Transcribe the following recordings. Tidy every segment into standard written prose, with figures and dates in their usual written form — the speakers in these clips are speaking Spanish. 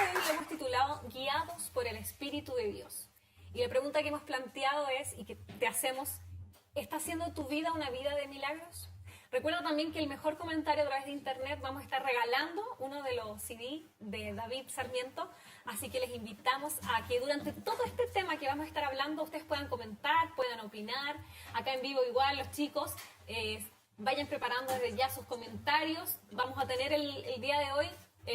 de hoy lo hemos titulado Guiados por el Espíritu de Dios. Y la pregunta que hemos planteado es, y que te hacemos, ¿está siendo tu vida una vida de milagros? Recuerda también que el mejor comentario a través de internet vamos a estar regalando uno de los CD de David Sarmiento, así que les invitamos a que durante todo este tema que vamos a estar hablando ustedes puedan comentar, puedan opinar. Acá en vivo igual los chicos vayan preparando desde ya sus comentarios. Vamos a tener el día de hoy,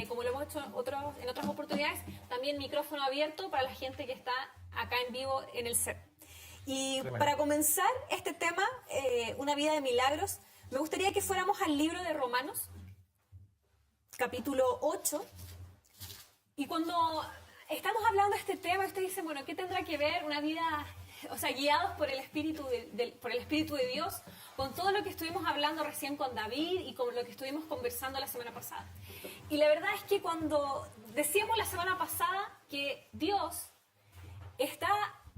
como lo hemos hecho en otras oportunidades, también micrófono abierto para la gente que está acá en vivo en el set. Y para comenzar este tema, una vida de milagros, me gustaría que fuéramos al libro de Romanos, capítulo 8. Y cuando estamos hablando de este tema, usted dice, bueno, ¿qué tendrá que ver una vida, guiados por el Espíritu de Dios, con todo lo que estuvimos hablando recién con David y con lo que estuvimos conversando la semana pasada? Y la verdad es que cuando decíamos la semana pasada que Dios está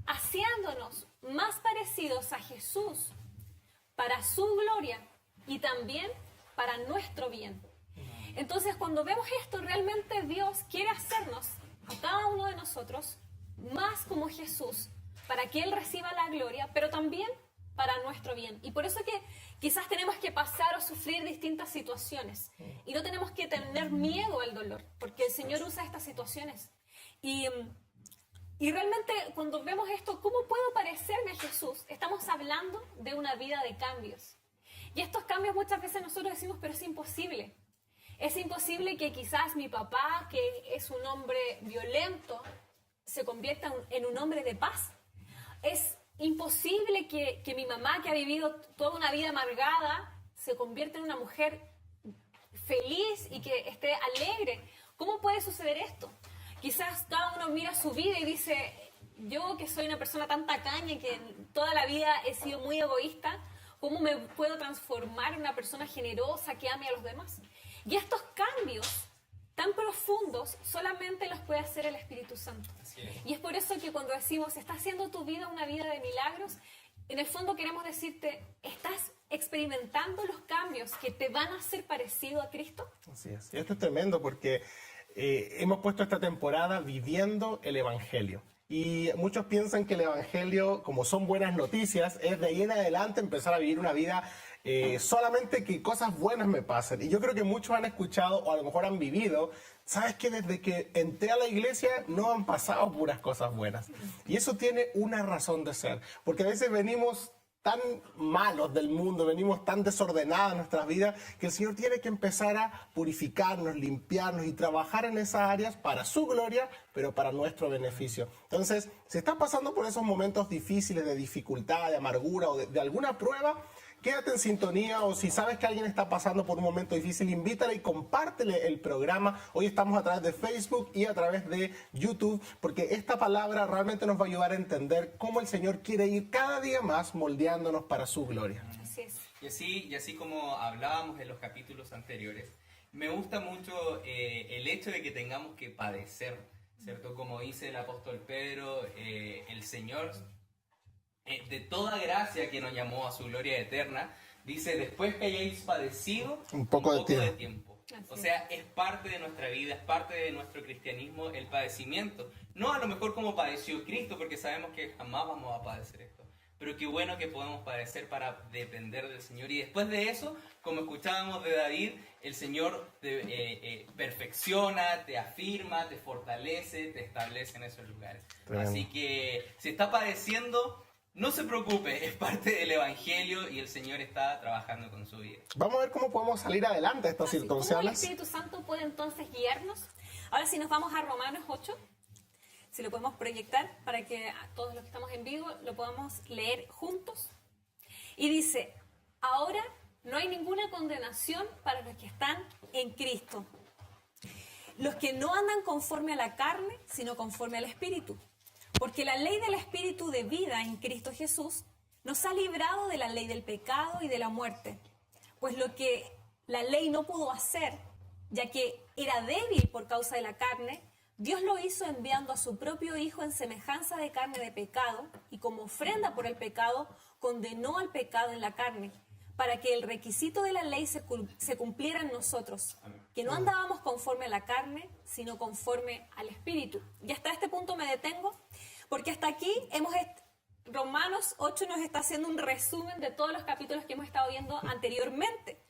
haciéndonos más parecidos a Jesús para su gloria y también para nuestro bien. Entonces, cuando vemos esto, realmente Dios quiere hacernos, a cada uno de nosotros, más como Jesús, para que Él reciba la gloria, pero también para nuestro bien. Y por eso que quizás tenemos que pasar o sufrir distintas situaciones. Y no tenemos que tener miedo al dolor, porque el Señor usa estas situaciones. Y realmente cuando vemos esto, ¿cómo puedo parecerme a Jesús? Estamos hablando de una vida de cambios. Y estos cambios muchas veces nosotros decimos, pero es imposible. Es imposible que quizás mi papá, que es un hombre violento, se convierta en un hombre de paz. Es imposible que mi mamá, que ha vivido toda una vida amargada, se convierta en una mujer feliz y que esté alegre. ¿Cómo puede suceder esto? Quizás cada uno mira su vida y dice, yo que soy una persona tan tacaña, que toda la vida he sido muy egoísta, ¿cómo me puedo transformar en una persona generosa que ame a los demás? Y estos cambios tan profundos solamente los puede hacer el Espíritu Santo. Y es por eso que cuando decimos, ¿está haciendo tu vida una vida de milagros? En el fondo queremos decirte, ¿estás experimentando los cambios que te van a hacer parecido a Cristo? Así es. Y esto es tremendo porque hemos puesto esta temporada viviendo el Evangelio. Y muchos piensan que el Evangelio, como son buenas noticias, es de ahí en adelante empezar a vivir una vida solamente que cosas buenas me pasen. Y yo creo que muchos han escuchado o a lo mejor han vivido, ¿sabes qué? Desde que entré a la iglesia no han pasado puras cosas buenas. Y eso tiene una razón de ser, porque a veces venimos tan malos del mundo, venimos tan desordenadas en nuestras vidas, que el Señor tiene que empezar a purificarnos, limpiarnos y trabajar en esas áreas para su gloria, pero para nuestro beneficio. Entonces, si estás pasando por esos momentos difíciles de dificultad, de amargura o de alguna prueba, quédate en sintonía, o si sabes que alguien está pasando por un momento difícil, invítale y compártele el programa. Hoy estamos a través de Facebook y a través de YouTube, porque esta palabra realmente nos va a ayudar a entender cómo el Señor quiere ir cada día más moldeándonos para su gloria. Así es. Y así como hablábamos en los capítulos anteriores, me gusta mucho el hecho de que tengamos que padecer, ¿cierto? Como dice el apóstol Pedro, el Señor, de toda gracia que nos llamó a su gloria eterna, dice, después que hayáis padecido un poco de tiempo. O sea, es parte de nuestra vida, es parte de nuestro cristianismo el padecimiento. No a lo mejor como padeció Cristo, porque sabemos que jamás vamos a padecer esto. Pero qué bueno que podemos padecer para depender del Señor. Y después de eso, como escuchábamos de David, el Señor te perfecciona, te afirma, te fortalece, te establece en esos lugares. Así que si está padeciendo, no se preocupe, es parte del Evangelio y el Señor está trabajando con su vida. Vamos a ver cómo podemos salir adelante de estas circunstancias. ¿Cómo el Espíritu Santo puede entonces guiarnos? Ahora si nos vamos a Romanos 8, si lo podemos proyectar para que a todos los que estamos en vivo lo podamos leer juntos. Y dice, ahora no hay ninguna condenación para los que están en Cristo. Los que no andan conforme a la carne, sino conforme al Espíritu. Porque la ley del Espíritu de vida en Cristo Jesús nos ha librado de la ley del pecado y de la muerte. Pues lo que la ley no pudo hacer, ya que era débil por causa de la carne, Dios lo hizo enviando a su propio Hijo en semejanza de carne de pecado, y como ofrenda por el pecado, condenó al pecado en la carne, para que el requisito de la ley se cumpliera en nosotros, que no andábamos conforme a la carne, sino conforme al Espíritu. Y hasta este punto me detengo, porque hasta aquí Romanos 8 nos está haciendo un resumen de todos los capítulos que hemos estado viendo anteriormente.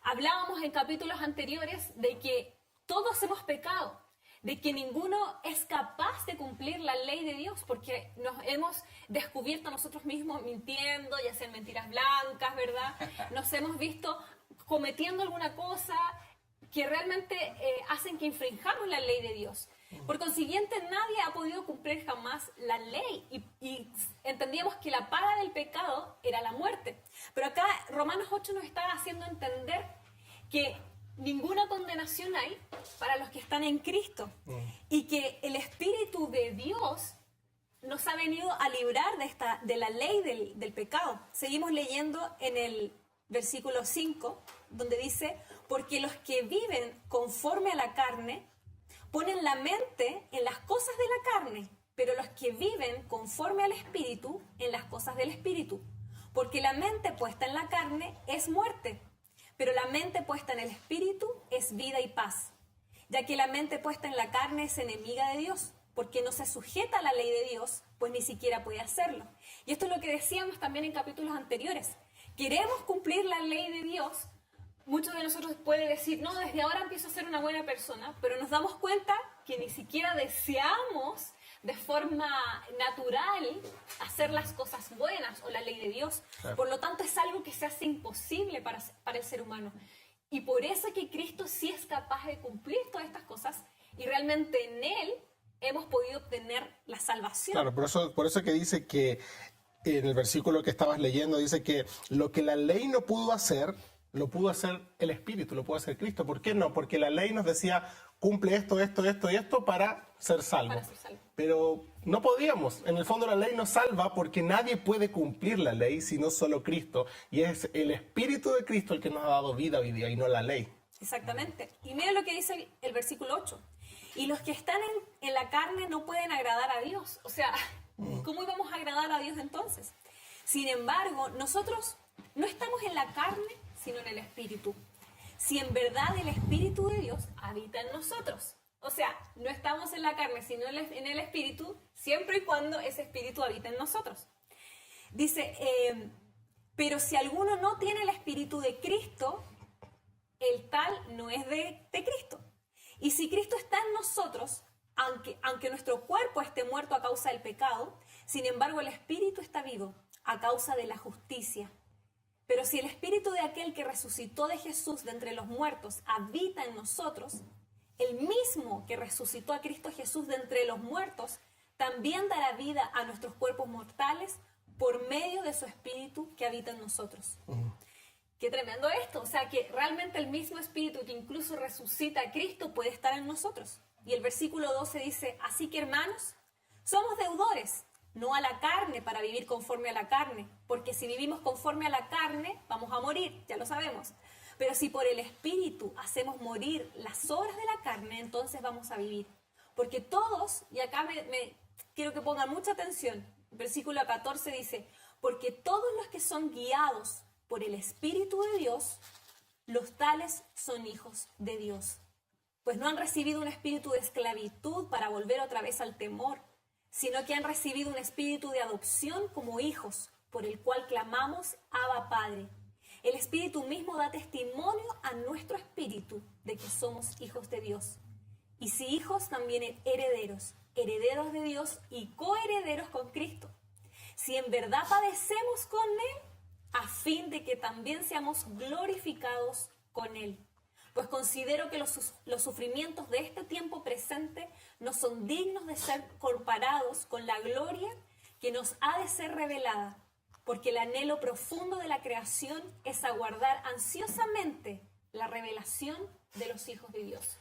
Hablábamos en capítulos anteriores de que todos hemos pecado, de que ninguno es capaz de cumplir la ley de Dios, porque nos hemos descubierto nosotros mismos mintiendo, ya sean mentiras blancas, ¿verdad? Nos hemos visto cometiendo alguna cosa que realmente hacen que infringamos la ley de Dios. Por consiguiente, nadie ha podido cumplir jamás la ley y entendíamos que la paga del pecado era la muerte. Pero acá Romanos 8 nos está haciendo entender que ninguna condenación hay para los que están en Cristo y que el Espíritu de Dios nos ha venido a librar de la ley del pecado. Seguimos leyendo en el versículo 5, donde dice: porque los que viven conforme a la carne ponen la mente en las cosas de la carne, pero los que viven conforme al Espíritu en las cosas del Espíritu. Porque la mente puesta en la carne es muerte, pero la mente puesta en el Espíritu es vida y paz. Ya que la mente puesta en la carne es enemiga de Dios, porque no se sujeta a la ley de Dios, pues ni siquiera puede hacerlo. Y esto es lo que decíamos también en capítulos anteriores. Queremos cumplir la ley de Dios. Muchos de nosotros pueden decir, no, desde ahora empiezo a ser una buena persona, pero nos damos cuenta que ni siquiera deseamos de forma natural hacer las cosas buenas o la ley de Dios. Claro. Por lo tanto, es algo que se hace imposible para el ser humano. Y por eso es que Cristo sí es capaz de cumplir todas estas cosas y realmente en Él hemos podido obtener la salvación. Claro, por eso que dice que en el versículo que estabas leyendo, dice que lo que la ley no pudo hacer, lo pudo hacer el Espíritu, lo pudo hacer Cristo. ¿Por qué no? Porque la ley nos decía, cumple esto, esto, esto y esto para ser salvo. Para ser salvo. Pero no podíamos. En el fondo la ley nos salva porque nadie puede cumplir la ley sino solo Cristo. Y es el Espíritu de Cristo el que nos ha dado vida hoy día y no la ley. Exactamente. Y mira lo que dice el versículo 8. Y los que están en la carne no pueden agradar a Dios. O sea, ¿cómo íbamos a agradar a Dios entonces? Sin embargo, nosotros no estamos en la carne, sino en el Espíritu. Si en verdad el Espíritu de Dios habita en nosotros. O sea, no estamos en la carne, sino en el Espíritu, siempre y cuando ese Espíritu habita en nosotros. Dice, pero si alguno no tiene el Espíritu de Cristo, el tal no es de Cristo. Y si Cristo está en nosotros, aunque nuestro cuerpo esté muerto a causa del pecado, sin embargo el Espíritu está vivo a causa de la justicia. Pero si el Espíritu de aquel que resucitó de Jesús de entre los muertos habita en nosotros, el mismo que resucitó a Cristo Jesús de entre los muertos, también dará vida a nuestros cuerpos mortales por medio de su Espíritu que habita en nosotros. Qué tremendo esto. O sea, que realmente el mismo Espíritu que incluso resucita a Cristo puede estar en nosotros. Y el versículo 12 dice, así que hermanos, somos deudores, no a la carne para vivir conforme a la carne, porque si vivimos conforme a la carne, vamos a morir, ya lo sabemos. Pero si por el Espíritu hacemos morir las obras de la carne, entonces vamos a vivir. Porque todos, y acá me quiero que pongan mucha atención, el versículo 14 dice, porque todos los que son guiados por el Espíritu de Dios, los tales son hijos de Dios. Pues no han recibido un espíritu de esclavitud para volver otra vez al temor, sino que han recibido un espíritu de adopción como hijos, por el cual clamamos, Abba Padre. El Espíritu mismo da testimonio a nuestro espíritu de que somos hijos de Dios. Y si hijos, también herederos, herederos de Dios y coherederos con Cristo. Si en verdad padecemos con Él, a fin de que también seamos glorificados con Él. Pues considero que los sufrimientos de este tiempo presente no son dignos de ser comparados con la gloria que nos ha de ser revelada, porque el anhelo profundo de la creación es aguardar ansiosamente la revelación de los hijos de Dios.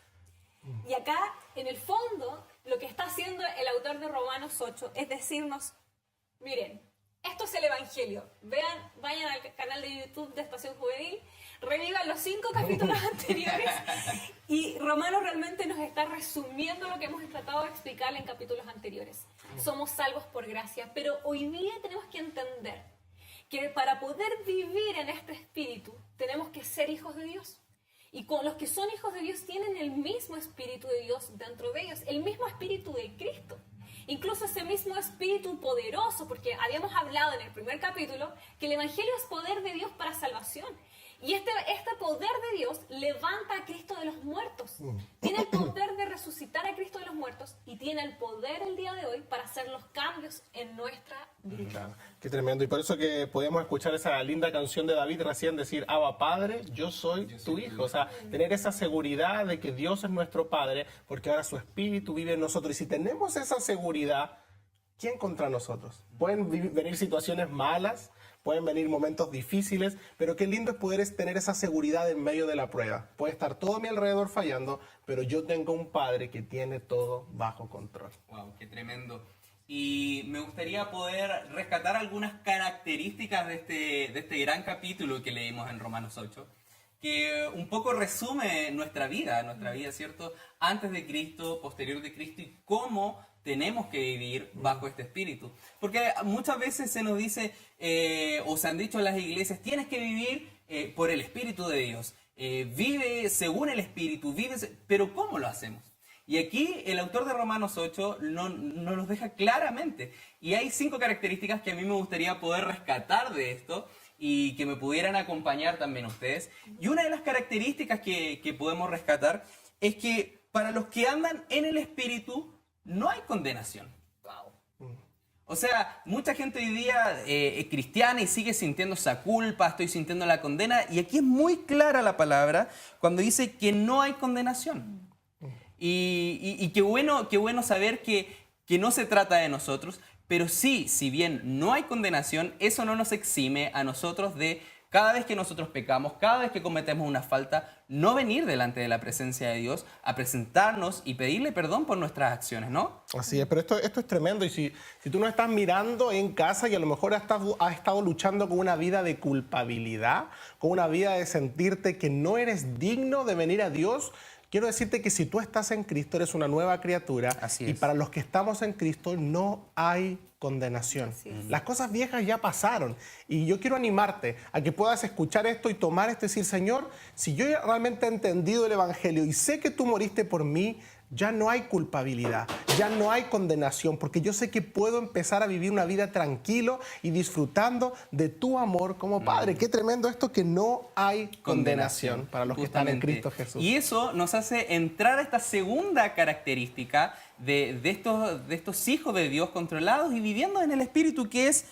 Y acá, en el fondo, lo que está haciendo el autor de Romanos 8 es decirnos, miren, esto es el Evangelio. Vayan al canal de YouTube de Estación Juvenil, revivan los 5 capítulos anteriores y Romanos realmente nos está resumiendo lo que hemos tratado de explicar en capítulos anteriores. Somos salvos por gracia, pero hoy día tenemos que entender que para poder vivir en este espíritu tenemos que ser hijos de Dios. Y con los que son hijos de Dios tienen el mismo Espíritu de Dios dentro de ellos, el mismo Espíritu de Cristo. Incluso ese mismo Espíritu poderoso, porque habíamos hablado en el primer capítulo que el Evangelio es poder de Dios para salvación. Y este poder de Dios levanta a Cristo de los muertos. Tiene el poder de resucitar a Cristo de los muertos y tiene el poder el día de hoy para hacer los cambios en nuestra vida. Claro, qué tremendo. Y por eso que podíamos escuchar esa linda canción de David recién decir, Abba Padre, yo soy tu hijo. O sea, tener esa seguridad de que Dios es nuestro Padre, porque ahora su Espíritu vive en nosotros. Y si tenemos esa seguridad, ¿quién contra nosotros? Pueden venir situaciones malas, pueden venir momentos difíciles, pero qué lindo es poder tener esa seguridad en medio de la prueba. Puede estar todo a mi alrededor fallando, pero yo tengo un Padre que tiene todo bajo control. Wow, qué tremendo. Y me gustaría poder rescatar algunas características de este gran capítulo que leímos en Romanos 8, que un poco resume nuestra vida, ¿cierto? Antes de Cristo, posterior de Cristo, y cómo tenemos que vivir bajo este espíritu. Porque muchas veces se nos dice, o se han dicho en las iglesias, tienes que vivir por el Espíritu de Dios. Vive según el Espíritu, pero ¿cómo lo hacemos? Y aquí el autor de Romanos 8 no nos deja claramente. Y hay 5 características que a mí me gustaría poder rescatar de esto y que me pudieran acompañar también ustedes. Y una de las características que podemos rescatar es que para los que andan en el Espíritu no hay condenación. O sea, mucha gente hoy día es cristiana y sigue sintiendo esa culpa, estoy sintiendo la condena. Y aquí es muy clara la palabra cuando dice que no hay condenación. Y qué bueno saber que no se trata de nosotros, pero sí, si bien no hay condenación, eso no nos exime a nosotros de, cada vez que nosotros pecamos, cada vez que cometemos una falta, no venir delante de la presencia de Dios a presentarnos y pedirle perdón por nuestras acciones, ¿no? Así es, pero esto es tremendo. Y si tú no estás mirando en casa y a lo mejor has estado luchando con una vida de culpabilidad, con una vida de sentirte que no eres digno de venir a Dios, quiero decirte que si tú estás en Cristo, eres una nueva criatura. Así y es. para los que estamos en Cristo no hay condenación. Las cosas viejas ya pasaron. Y yo quiero animarte a que puedas escuchar esto y tomar esto y decir, Señor, si yo realmente he entendido el Evangelio y sé que tú moriste por mí, ya no hay culpabilidad, ya no hay condenación, porque yo sé que puedo empezar a vivir una vida tranquilo y disfrutando de tu amor como Padre. Qué tremendo esto, que no hay condenación para los que están en Cristo Jesús. Y eso nos hace entrar a esta segunda característica de estos hijos de Dios controlados y viviendo en el Espíritu, que es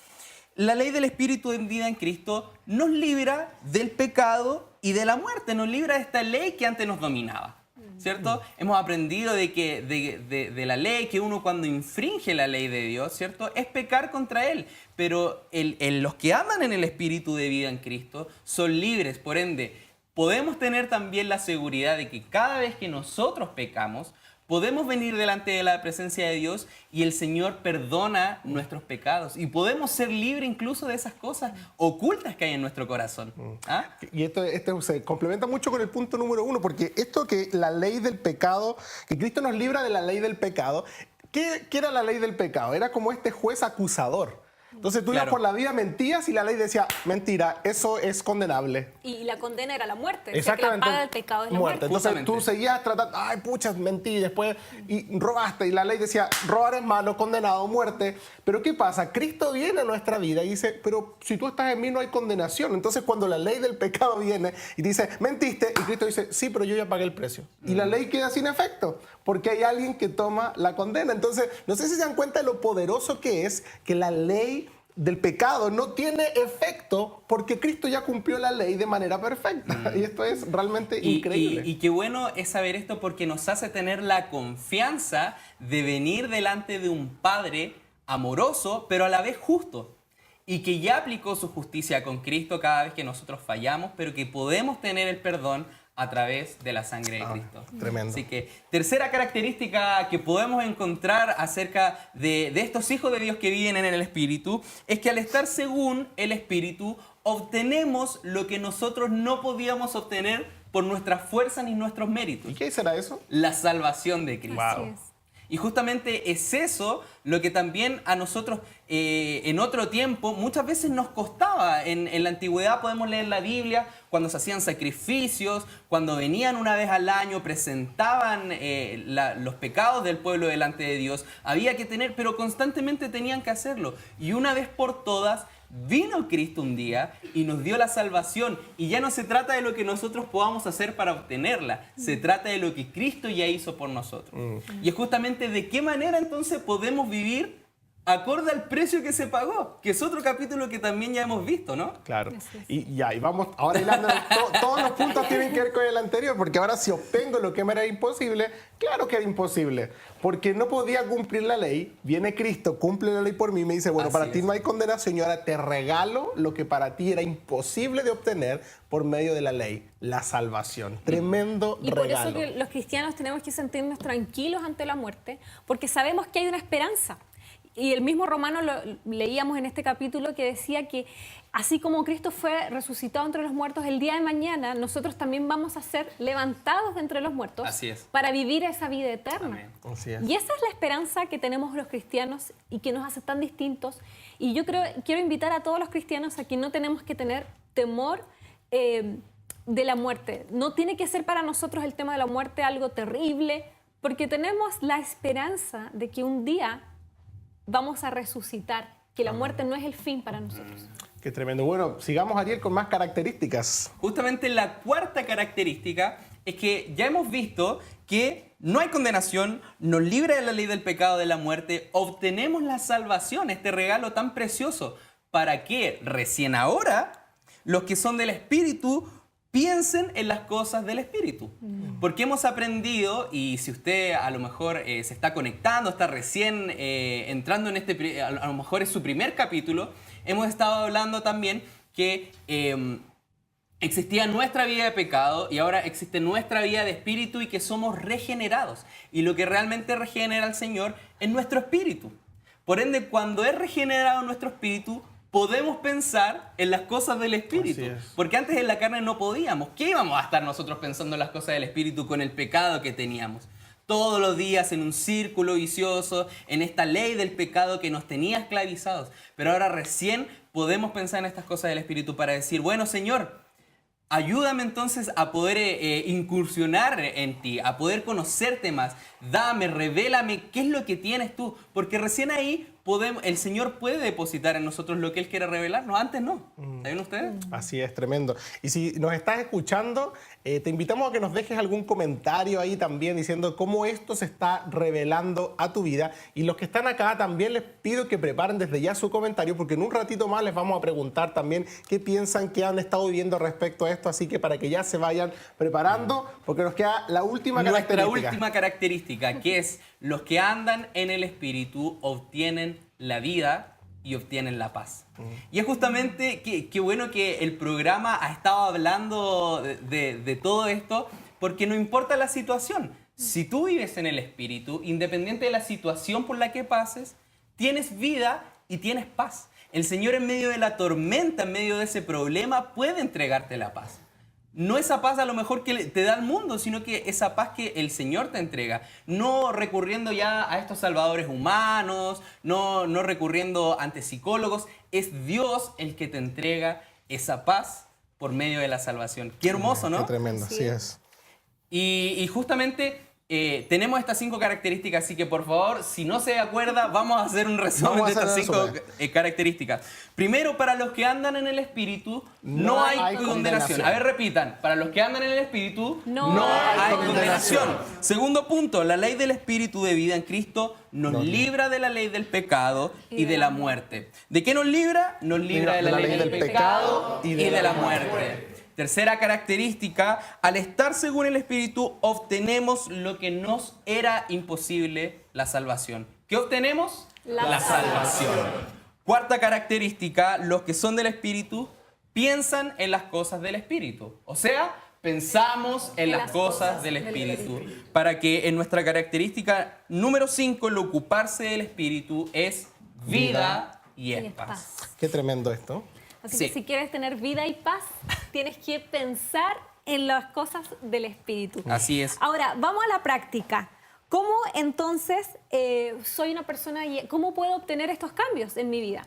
la ley del Espíritu en vida en Cristo. Nos libra del pecado y de la muerte, nos libra de esta ley que antes nos dominaba. ¿Cierto? Hemos aprendido de la ley, que uno cuando infringe la ley de Dios, ¿cierto?, es pecar contra Él. Pero los que andan en el Espíritu de vida en Cristo son libres. Por ende, podemos tener también la seguridad de que cada vez que nosotros pecamos, podemos venir delante de la presencia de Dios y el Señor perdona nuestros pecados. Y podemos ser libres incluso de esas cosas ocultas que hay en nuestro corazón. ¿Ah? Y esto se complementa mucho con el punto número 1, porque esto que la ley del pecado, que Cristo nos libra de la ley del pecado, ¿qué era la ley del pecado? Era como este juez acusador. Entonces tú ibas por la vida, mentías y la ley decía, mentira, eso es condenable. Y la condena era la muerte. Exactamente. O sea, que la paga del pecado es la muerte. Entonces tú seguías tratando, ay, pucha, mentí, después y robaste, y la ley decía, robar es malo, condenado, muerte. Pero ¿qué pasa? Cristo viene a nuestra vida y dice, pero si tú estás en mí no hay condenación. Entonces cuando la ley del pecado viene y dice, mentiste, y Cristo dice, sí, pero yo ya pagué el precio. Y la ley queda sin efecto, porque hay alguien que toma la condena. Entonces, no sé si se dan cuenta de lo poderoso que es que la ley del pecado no tiene efecto porque Cristo ya cumplió la ley de manera perfecta. Y esto es realmente increíble. Y qué bueno es saber esto, porque nos hace tener la confianza de venir delante de un Padre amoroso, pero a la vez justo. Y que ya aplicó su justicia con Cristo cada vez que nosotros fallamos, pero que podemos tener el perdón a través de la sangre de Cristo. Tremendo. Así que, tercera característica que podemos encontrar acerca de estos hijos de Dios que viven en el Espíritu, es que al estar según el Espíritu, obtenemos lo que nosotros no podíamos obtener por nuestras fuerzas ni nuestros méritos. ¿Y qué será eso? La salvación de Cristo. Wow. Y justamente es eso lo que también a nosotros en otro tiempo muchas veces nos costaba. En la antigüedad podemos leer la Biblia cuando se hacían sacrificios, cuando venían una vez al año, presentaban los pecados del pueblo delante de Dios. Había que tener, pero constantemente tenían que hacerlo. Y una vez por todas, vino Cristo un día y nos dio la salvación. Y ya no se trata de lo que nosotros podamos hacer para obtenerla. Se trata de lo que Cristo ya hizo por nosotros. Y es justamente de qué manera entonces podemos vivir acorde al precio que se pagó, que es otro capítulo que también ya hemos visto, ¿no? Claro. Y vamos, ahora hilando, todos los puntos tienen que ver con el anterior, porque ahora si obtengo lo que me era imposible, claro que era imposible, porque no podía cumplir la ley, viene Cristo, cumple la ley por mí, me dice, bueno, para ti no hay condenación y ahora te regalo lo que para ti era imposible de obtener por medio de la ley, la salvación. Tremendo regalo. Y por eso que los cristianos tenemos que sentirnos tranquilos ante la muerte, porque sabemos que hay una esperanza. Y el mismo Romano lo leíamos en este capítulo que decía que así como Cristo fue resucitado entre los muertos, el día de mañana nosotros también vamos a ser levantados de entre los muertos. Así es. Para vivir esa vida eterna. Amén. Así es. Y esa es la esperanza que tenemos los cristianos y que nos hace tan distintos. Y yo quiero invitar a todos los cristianos a que no tenemos que tener temor de la muerte. No tiene que ser para nosotros el tema de la muerte algo terrible, porque tenemos la esperanza de que un día vamos a resucitar, que la muerte no es el fin para nosotros. Qué tremendo. Bueno, sigamos, Ariel, con más características. Justamente la cuarta característica es que ya hemos visto que no hay condenación, nos libra de la ley del pecado, de la muerte, obtenemos la salvación, este regalo tan precioso, para que recién ahora los que son del Espíritu piensen en las cosas del Espíritu. Porque hemos aprendido, y si usted a lo mejor se está conectando, está recién entrando en a lo mejor es su primer capítulo, hemos estado hablando también que existía nuestra vida de pecado y ahora existe nuestra vida de espíritu y que somos regenerados. Y lo que realmente regenera al Señor es nuestro espíritu. Por ende, cuando es regenerado nuestro espíritu, podemos pensar en las cosas del Espíritu. Porque antes en la carne no podíamos. ¿Qué íbamos a estar nosotros pensando en las cosas del Espíritu con el pecado que teníamos? Todos los días en un círculo vicioso, en esta ley del pecado que nos tenía esclavizados. Pero ahora recién podemos pensar en estas cosas del Espíritu para decir, bueno, Señor, ayúdame entonces a poder incursionar en ti, a poder conocerte más. Dame, revélame qué es lo que tienes tú. Porque recién ahí el Señor puede depositar en nosotros lo que Él quiere revelarnos. Antes no. ¿Saben ustedes? Así es, tremendo. Y si nos estás escuchando, te invitamos a que nos dejes algún comentario ahí también diciendo cómo esto se está revelando a tu vida. Y los que están acá también les pido que preparen desde ya su comentario, porque en un ratito más les vamos a preguntar también qué piensan que han estado viviendo respecto a esto. Así que para que ya se vayan preparando, porque nos queda la última característica. Nuestra última característica, que es los que andan en el Espíritu obtienen la vida y obtienen la paz. Y es justamente qué bueno que el programa ha estado hablando de todo esto, porque no importa la situación. Si tú vives en el Espíritu, independiente de la situación por la que pases, tienes vida y tienes paz. El Señor en medio de la tormenta, en medio de ese problema, puede entregarte la paz. No esa paz a lo mejor que te da el mundo, sino que esa paz que el Señor te entrega. No recurriendo ya a estos salvadores humanos, no recurriendo ante psicólogos. Es Dios el que te entrega esa paz por medio de la salvación. Qué hermoso, ¿no? Qué tremendo, así es. Y justamente tenemos estas 5 características, así que por favor, si no se acuerda, vamos a hacer un resumen de estas 5 características. Primero, para los que andan en el Espíritu, no hay condenación. A ver, repitan. Para los que andan en el Espíritu, no hay condenación. Segundo punto, la ley del Espíritu de vida en Cristo nos libra de la ley del pecado y de la muerte. ¿De qué nos libra? Nos libra de la ley del pecado y de la muerte. Tercera característica, al estar según el Espíritu, obtenemos lo que nos era imposible, la salvación. ¿Qué obtenemos? La salvación. Cuarta característica, los que son del Espíritu piensan en las cosas del Espíritu. O sea, pensamos en las cosas del Espíritu. Para que en nuestra característica número 5, el ocuparse del Espíritu es vida y es paz. Qué tremendo esto. Así que si quieres tener vida y paz, tienes que pensar en las cosas del Espíritu. Así es. Ahora, vamos a la práctica. ¿Cómo entonces soy una persona y cómo puedo obtener estos cambios en mi vida?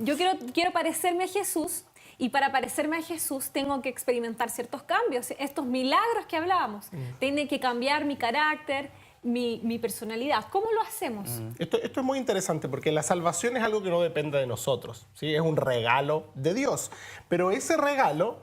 Yo quiero parecerme a Jesús Y para parecerme a Jesús tengo que experimentar ciertos cambios, estos milagros que hablábamos. Tiene que cambiar mi carácter, mi personalidad. ¿Cómo lo hacemos? Esto es muy interesante porque la salvación es algo que no depende de nosotros, ¿sí? Es un regalo de Dios. Pero ese regalo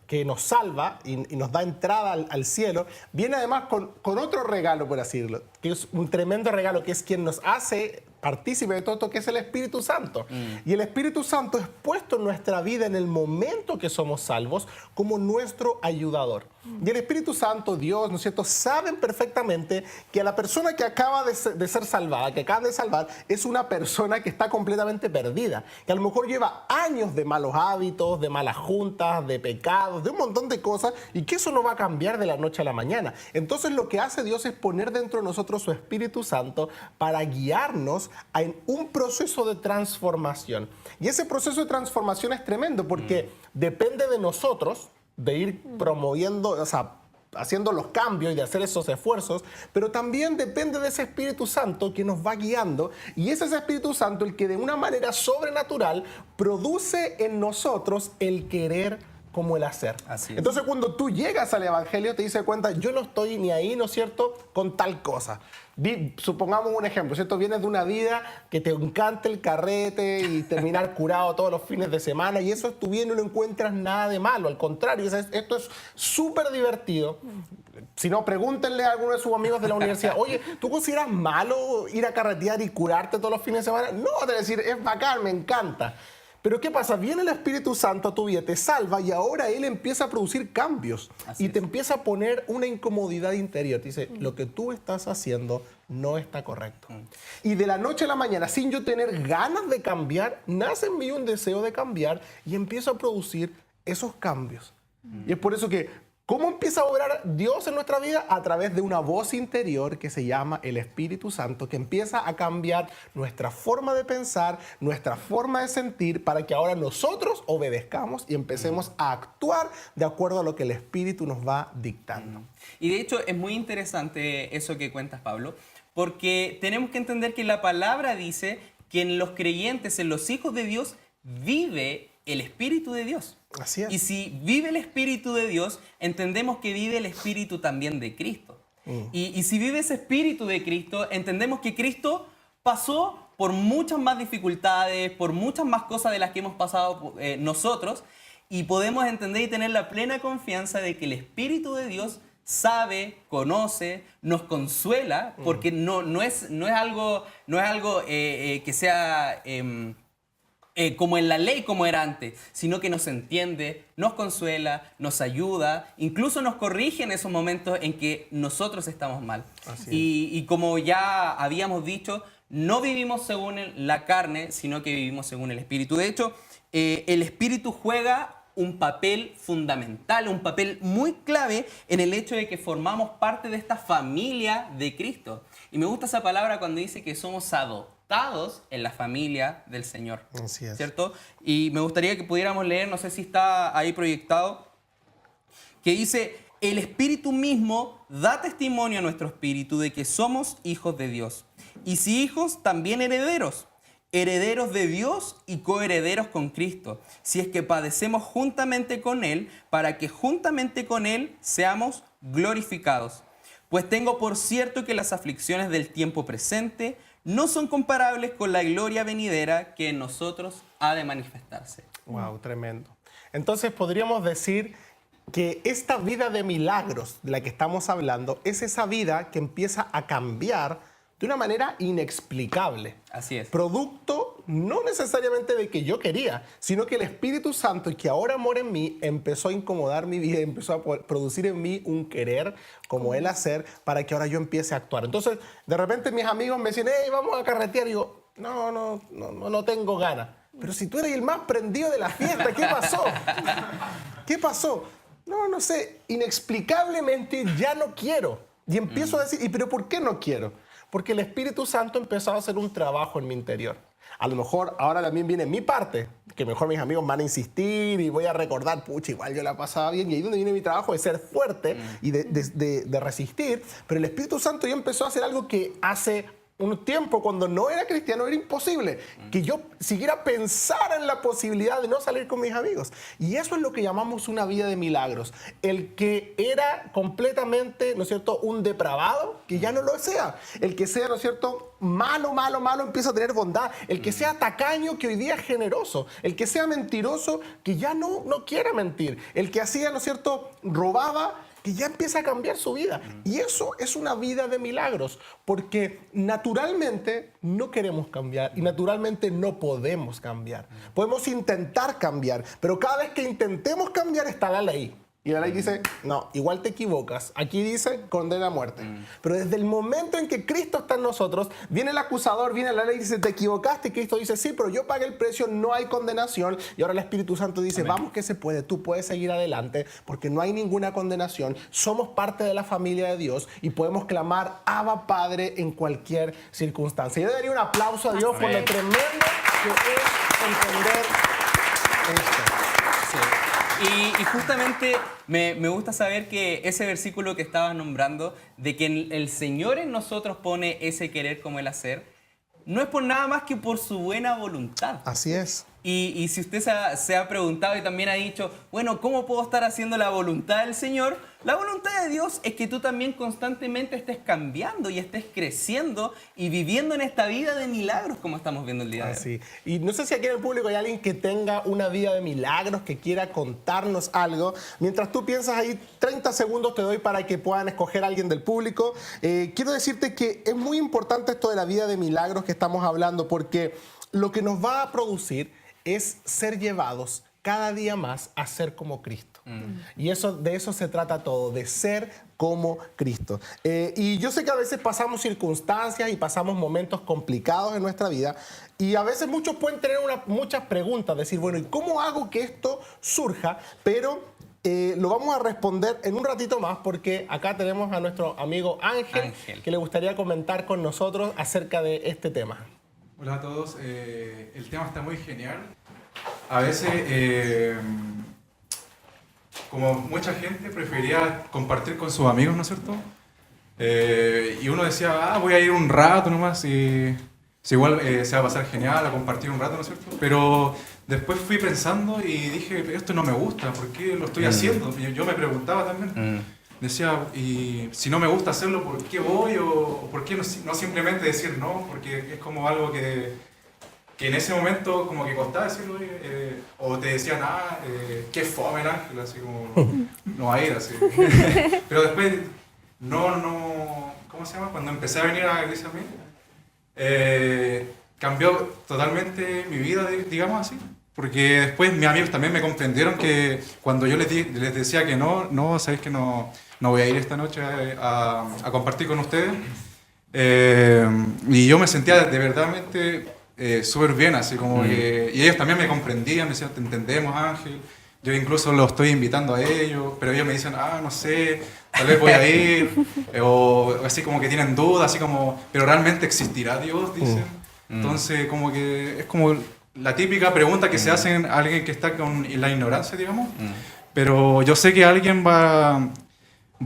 que nos salva y nos da entrada al cielo, viene además con otro regalo, por así decirlo, que es un tremendo regalo, que es quien nos hace partícipe de todo esto, que es el Espíritu Santo. Y el Espíritu Santo es puesto en nuestra vida en el momento que somos salvos como nuestro ayudador. Y el Espíritu Santo, Dios, ¿no es cierto?, saben perfectamente que a la persona que acaba de ser salvada, que acaban de salvar, es una persona que está completamente perdida, que a lo mejor lleva años de malos hábitos, de malas juntas, de pecados, de un montón de cosas, y que eso no va a cambiar de la noche a la mañana. Entonces lo que hace Dios es poner dentro de nosotros su Espíritu Santo para guiarnos en un proceso de transformación. Y ese proceso de transformación es tremendo porque depende de nosotros, de ir promoviendo, o sea, haciendo los cambios y de hacer esos esfuerzos, pero también depende de ese Espíritu Santo que nos va guiando, y es ese Espíritu Santo el que de una manera sobrenatural produce en nosotros el querer como el hacer. Así es. Entonces cuando tú llegas al Evangelio te dices cuenta, yo no estoy ni ahí, ¿no es cierto?, con tal cosa. Supongamos un ejemplo, ¿cierto? Vienes de una vida que te encanta el carrete y terminar curado todos los fines de semana, y eso es tu vida y no lo encuentras nada de malo, al contrario, esto es súper divertido. Si no, pregúntenle a alguno de sus amigos de la universidad, oye, ¿tú consideras malo ir a carretear y curarte todos los fines de semana? No, te voy a decir, es bacán, me encanta. Pero ¿qué pasa? Viene el Espíritu Santo a tu vida, te salva y ahora Él empieza a producir cambios. Así y es. te empieza a poner una incomodidad interior. Te dice, lo que tú estás haciendo no está correcto. Y de la noche a la mañana, sin yo tener ganas de cambiar, nace en mí un deseo de cambiar y empiezo a producir esos cambios. Y es por eso que, ¿cómo empieza a obrar Dios en nuestra vida? A través de una voz interior que se llama el Espíritu Santo, que empieza a cambiar nuestra forma de pensar, nuestra forma de sentir, para que ahora nosotros obedezcamos y empecemos a actuar de acuerdo a lo que el Espíritu nos va dictando. Y de hecho es muy interesante eso que cuentas, Pablo, porque tenemos que entender que la palabra dice que en los creyentes, en los hijos de Dios, vive el Espíritu de Dios. Así es. Y si vive el Espíritu de Dios, entendemos que vive el Espíritu también de Cristo. Y si vive ese Espíritu de Cristo, entendemos que Cristo pasó por muchas más dificultades, por muchas más cosas de las que hemos pasado nosotros, y podemos entender y tener la plena confianza de que el Espíritu de Dios sabe, conoce, nos consuela, porque no es algo que sea como en la ley como era antes, sino que nos entiende, nos consuela, nos ayuda, incluso nos corrige en esos momentos en que nosotros estamos mal. Y como ya habíamos dicho, no vivimos según la carne, sino que vivimos según el Espíritu. De hecho, el Espíritu juega un papel fundamental, un papel muy clave en el hecho de que formamos parte de esta familia de Cristo. Y me gusta esa palabra cuando dice que somos adoptados en la familia del Señor. Así es. ¿Cierto? Y me gustaría que pudiéramos leer, no sé si está ahí proyectado, que dice, el Espíritu mismo da testimonio a nuestro espíritu de que somos hijos de Dios. Y si hijos, también herederos. Herederos de Dios y coherederos con Cristo, si es que padecemos juntamente con Él, para que juntamente con Él seamos glorificados. Pues tengo por cierto que las aflicciones del tiempo presente no son comparables con la gloria venidera que en nosotros ha de manifestarse. Wow, tremendo. Entonces podríamos decir que esta vida de milagros de la que estamos hablando es esa vida que empieza a cambiar de una manera inexplicable. Así es. Producto no necesariamente de que yo quería, sino que el Espíritu Santo, que ahora mora en mí, empezó a incomodar mi vida, empezó a producir en mí un querer como Él hacer para que ahora yo empiece a actuar. Entonces, de repente mis amigos me dicen, hey, vamos a carretear. Y digo, no tengo ganas. Pero si tú eres el más prendido de la fiesta, ¿qué pasó? ¿Qué pasó? No sé, inexplicablemente ya no quiero. Y empiezo a decir, ¿y pero por qué no quiero? Porque el Espíritu Santo empezó a hacer un trabajo en mi interior. A lo mejor ahora también viene mi parte, que mejor mis amigos van a insistir y voy a recordar, pucha, igual yo la pasaba bien. Y ahí donde viene mi trabajo de ser fuerte y de resistir. Pero el Espíritu Santo ya empezó a hacer algo que hace un tiempo cuando no era cristiano era imposible que yo siquiera pensara en la posibilidad de no salir con mis amigos. Y eso es lo que llamamos una vida de milagros. El que era completamente, ¿no es cierto?, un depravado, que ya no lo sea. El que sea, ¿no es cierto?, malo, empieza a tener bondad. El que sea tacaño, que hoy día es generoso. El que sea mentiroso, que ya no quiera mentir. El que hacía, ¿no es cierto?, robaba, que ya empieza a cambiar su vida. Y eso es una vida de milagros, porque naturalmente no queremos cambiar y naturalmente no podemos cambiar. Podemos intentar cambiar, pero cada vez que intentemos cambiar está la ley. Y la ley dice, no, igual te equivocas. Aquí dice, condena a muerte. Pero desde el momento en que Cristo está en nosotros, viene el acusador, viene la ley y dice, te equivocaste. Y Cristo dice, sí, pero yo pagué el precio, no hay condenación. Y ahora el Espíritu Santo dice, amén, vamos que se puede, tú puedes seguir adelante, porque no hay ninguna condenación. Somos parte de la familia de Dios y podemos clamar, Abba Padre, en cualquier circunstancia. Yo daría un aplauso a Dios por lo tremendo que es entender esto. Sí. Y justamente me gusta saber que ese versículo que estabas nombrando, de que el Señor en nosotros pone ese querer como el hacer, no es por nada más que por su buena voluntad. Así es. Y si usted se ha preguntado y también ha dicho, bueno, ¿cómo puedo estar haciendo la voluntad del Señor? La voluntad de Dios es que tú también constantemente estés cambiando y estés creciendo y viviendo en esta vida de milagros como estamos viendo el día de hoy. Así. Y no sé si aquí en el público hay alguien que tenga una vida de milagros, que quiera contarnos algo. Mientras tú piensas ahí, 30 segundos te doy para que puedan escoger a alguien del público. Quiero decirte que es muy importante esto de la vida de milagros que estamos hablando, porque lo que nos va a producir es ser llevados cada día más a ser como Cristo. Y de eso se trata todo, de ser como Cristo. Y yo sé que a veces pasamos circunstancias y pasamos momentos complicados en nuestra vida, y a veces muchos pueden tener muchas preguntas, decir, bueno, ¿y cómo hago que esto surja? Pero lo vamos a responder en un ratito más, porque acá tenemos a nuestro amigo Ángel, que le gustaría comentar con nosotros acerca de este tema. Hola a todos, el tema está muy genial. A veces, como mucha gente prefería compartir con sus amigos, ¿no es cierto? Y uno decía, voy a ir un rato nomás y si igual se va a pasar genial a compartir un rato, ¿no es cierto? Pero después fui pensando y dije, esto no me gusta, ¿por qué lo estoy haciendo? Y yo me preguntaba también. Decía, y si no me gusta hacerlo, ¿por qué voy? ¿O por qué no simplemente decir no? Porque es como algo que en ese momento como que costaba decirlo. O te decían, qué fome el Ángel, así como, no va a ir, así. Pero después, ¿cómo se llama? Cuando empecé a venir a la iglesia a mí, cambió totalmente mi vida, digamos así. Porque después mis amigos también me comprendieron que cuando yo les decía que no, sabéis que no voy a ir esta noche a compartir con ustedes. Y yo me sentía de verdad súper bien, así como que, y ellos también me comprendían, me decían, te entendemos, Ángel. Yo incluso los estoy invitando a ellos, pero ellos me dicen, no sé, tal vez voy a ir, o así como que tienen dudas, así como, pero realmente existirá Dios, dicen. Entonces como que es como la típica pregunta que se hacen a alguien que está con la ignorancia, digamos. Pero yo sé que alguien va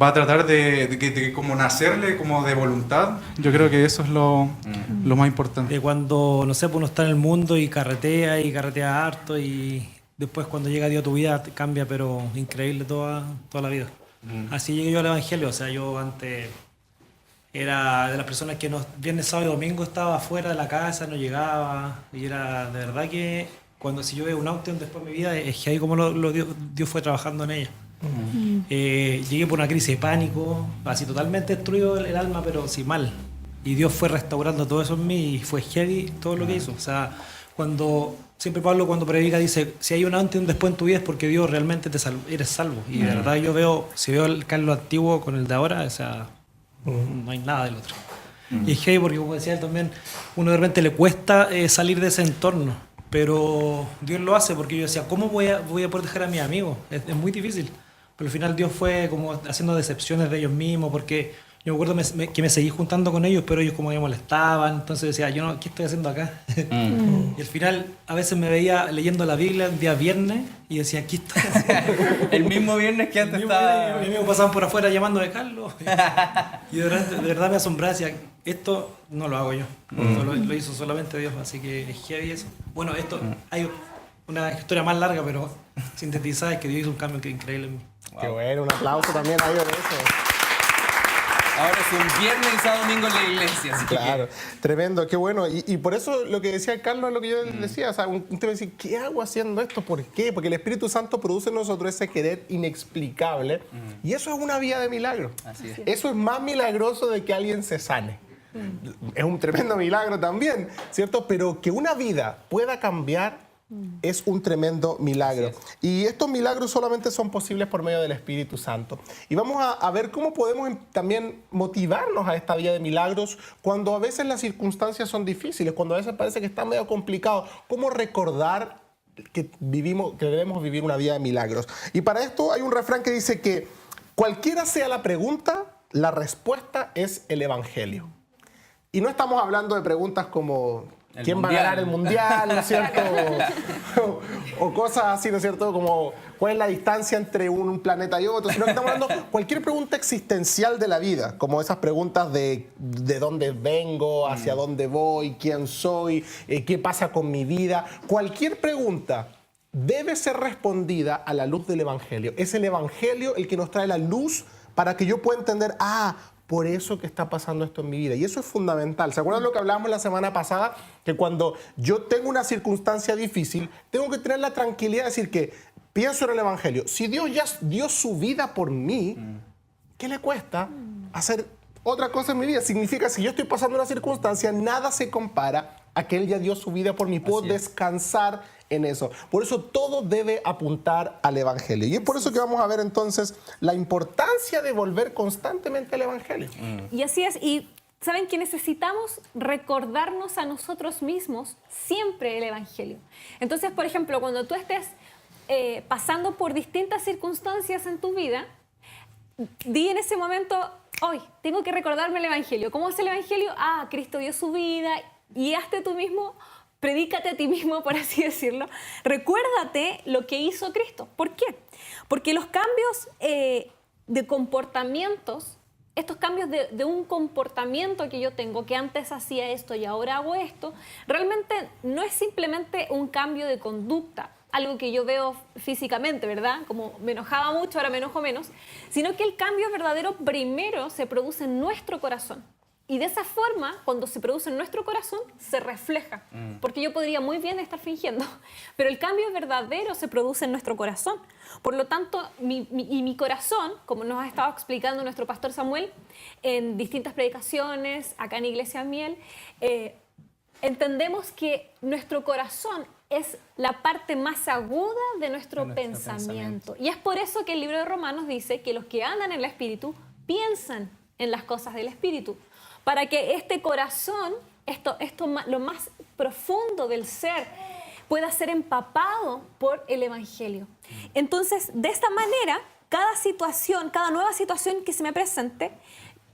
a tratar de como nacerle como de voluntad. Yo creo que eso es lo más importante. De cuando, no sé, pues uno está en el mundo y carretea harto, y después cuando llega Dios a tu vida cambia, pero increíble toda la vida. Así llegué yo al Evangelio. O sea, yo antes era de las personas que viernes, sábado y domingo estaba fuera de la casa, no llegaba, y era de verdad que si yo veo un auto después de mi vida, es que ahí como Dios fue trabajando en ella. Llegué por una crisis de pánico, así totalmente destruido el alma, pero sí mal. Y Dios fue restaurando todo eso en mí y fue heavy todo lo que hizo. O sea, siempre Pablo cuando predica dice, si hay un antes y un después en tu vida es porque Dios realmente eres salvo. Y de verdad si veo el Carlos antiguo con el de ahora, o sea, no hay nada del otro. Y es heavy porque, como decía él también, uno de repente le cuesta salir de ese entorno, pero Dios lo hace, porque yo decía, ¿cómo voy a proteger a mis amigos? Es muy difícil. Pero al final Dios fue como haciendo decepciones de ellos mismos, porque Yo me acuerdo que me seguí juntando con ellos, pero ellos como que me molestaban, entonces decía, yo no, ¿qué estoy haciendo acá? Y al final a veces me veía leyendo la Biblia el día viernes y decía, ¿qué estoy haciendo? El mismo viernes que antes estaba... Mis amigos pasaban por afuera llamándome Carlos. Y de verdad me asombraba, decía, esto no lo hago yo, lo hizo solamente Dios, así que es heavy eso. Bueno, esto hay una historia más larga, pero sintetizada, es que Dios hizo un cambio increíble en mí. Qué bueno, un aplauso también a Dios de eso. Ahora es un viernes y sábado domingo en la iglesia. Así Claro, tremendo, qué bueno. Y por eso lo que decía Carlos es lo que yo decía. O sea, usted me dice, ¿qué hago haciendo esto? ¿Por qué? Porque el Espíritu Santo produce en nosotros ese querer inexplicable. Y eso es una vía de milagro. Así es. Eso es más milagroso de que alguien se sane. Es un tremendo milagro también, ¿cierto? Pero que una vida pueda cambiar es un tremendo milagro. Y estos milagros solamente son posibles por medio del Espíritu Santo. Y vamos a ver cómo podemos también motivarnos a esta vía de milagros cuando a veces las circunstancias son difíciles, cuando a veces parece que está medio complicado. ¿Cómo recordar que debemos vivir una vida de milagros? Y para esto hay un refrán que dice que cualquiera sea la pregunta, la respuesta es el Evangelio. Y no estamos hablando de preguntas como ¿quién va a ganar el mundial? ¿No es cierto? O cosas así, ¿no es cierto? Como ¿cuál es la distancia entre un planeta y otro? Sino que estamos hablando de cualquier pregunta existencial de la vida, como esas preguntas de dónde vengo, hacia dónde voy, quién soy, qué pasa con mi vida. Cualquier pregunta debe ser respondida a la luz del Evangelio. Es el Evangelio el que nos trae la luz para que yo pueda entender, por eso que está pasando esto en mi vida. Y eso es fundamental. ¿Se acuerdan lo que hablábamos la semana pasada? Que cuando yo tengo una circunstancia difícil, tengo que tener la tranquilidad de decir que pienso en el Evangelio. Si Dios ya dio su vida por mí, ¿qué le cuesta hacer otra cosa en mi vida? Significa, si yo estoy pasando una circunstancia, nada se compara a que Él ya dio su vida por mí. Puedo descansar en eso. Por eso todo debe apuntar al Evangelio. Y es por eso que vamos a ver entonces la importancia de volver constantemente al Evangelio. Y así es. Y saben que necesitamos recordarnos a nosotros mismos siempre el Evangelio. Entonces, por ejemplo, cuando tú estés pasando por distintas circunstancias en tu vida, di en ese momento, hoy tengo que recordarme el Evangelio. ¿Cómo es el Evangelio? Cristo dio su vida, y hazte tú mismo, predícate a ti mismo, por así decirlo. Recuérdate lo que hizo Cristo. ¿Por qué? Porque los cambios de comportamientos, estos cambios de un comportamiento que yo tengo, que antes hacía esto y ahora hago esto, realmente no es simplemente un cambio de conducta, algo que yo veo físicamente, ¿verdad? Como me enojaba mucho, ahora me enojo menos, sino que el cambio verdadero primero se produce en nuestro corazón. Y de esa forma, cuando se produce en nuestro corazón, se refleja. Porque yo podría muy bien estar fingiendo, pero el cambio verdadero se produce en nuestro corazón. Por lo tanto, mi corazón, como nos ha estado explicando nuestro pastor Samuel en distintas predicaciones, acá en Iglesia Miel, entendemos que nuestro corazón es la parte más aguda de nuestro pensamiento. Y es por eso que el libro de Romanos dice que los que andan en el Espíritu piensan en las cosas del Espíritu, para que este corazón, lo más profundo del ser, pueda ser empapado por el Evangelio. Entonces, de esta manera, cada nueva situación que se me presente,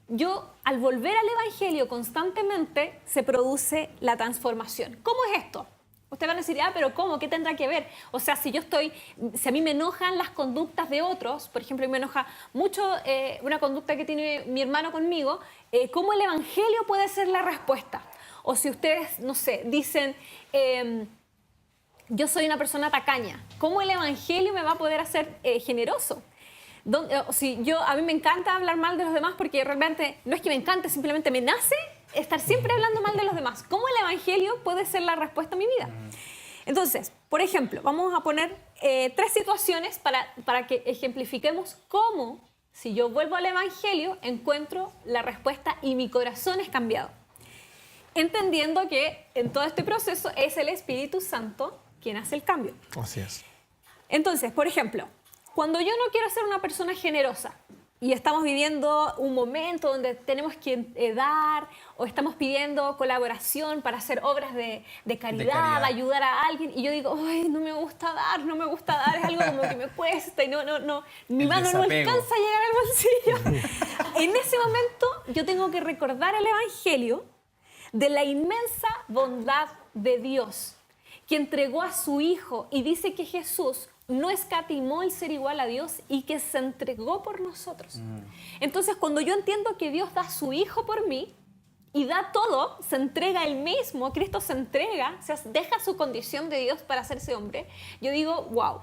yo, al volver al Evangelio constantemente, se produce la transformación. ¿Cómo es esto? Ustedes van a decir, pero ¿cómo? ¿Qué tendrá que ver? O sea, si a mí me enojan las conductas de otros, por ejemplo, me enoja mucho una conducta que tiene mi hermano conmigo, ¿cómo el Evangelio puede ser la respuesta? O si ustedes, no sé, dicen, yo soy una persona tacaña, ¿cómo el Evangelio me va a poder hacer generoso? A mí me encanta hablar mal de los demás porque realmente no es que me encante, simplemente me nace estar siempre hablando mal de los demás. ¿Cómo el Evangelio puede ser la respuesta a mi vida? Entonces, por ejemplo, vamos a poner 3 situaciones para que ejemplifiquemos cómo, si yo vuelvo al Evangelio, encuentro la respuesta y mi corazón es cambiado. Entendiendo que en todo este proceso es el Espíritu Santo quien hace el cambio. Así es. Entonces, por ejemplo, cuando yo no quiero ser una persona generosa, y estamos viviendo un momento donde tenemos que dar o estamos pidiendo colaboración para hacer obras de caridad, ayudar a alguien. Y yo digo, ay, no me gusta dar, es algo como que me cuesta y mi mano no alcanza a llegar al bolsillo. En ese momento yo tengo que recordar el Evangelio de la inmensa bondad de Dios, que entregó a su Hijo, y dice que Jesús no escatimó el ser igual a Dios y que se entregó por nosotros. Entonces, cuando yo entiendo que Dios da a su Hijo por mí y da todo, se entrega Él mismo, Cristo se entrega, o sea, deja su condición de Dios para hacerse hombre, yo digo, wow,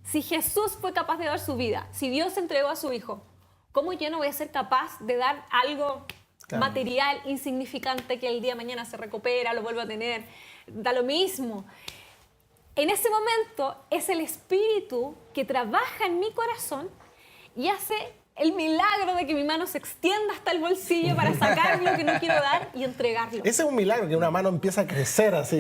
si Jesús fue capaz de dar su vida, si Dios entregó a su Hijo, ¿cómo yo no voy a ser capaz de dar algo material, insignificante, que el día de mañana se recupera, lo vuelvo a tener? Da lo mismo. En ese momento es el Espíritu que trabaja en mi corazón y hace el milagro de que mi mano se extienda hasta el bolsillo para sacar lo que no quiero dar y entregarlo. Ese es un milagro, que una mano empieza a crecer así.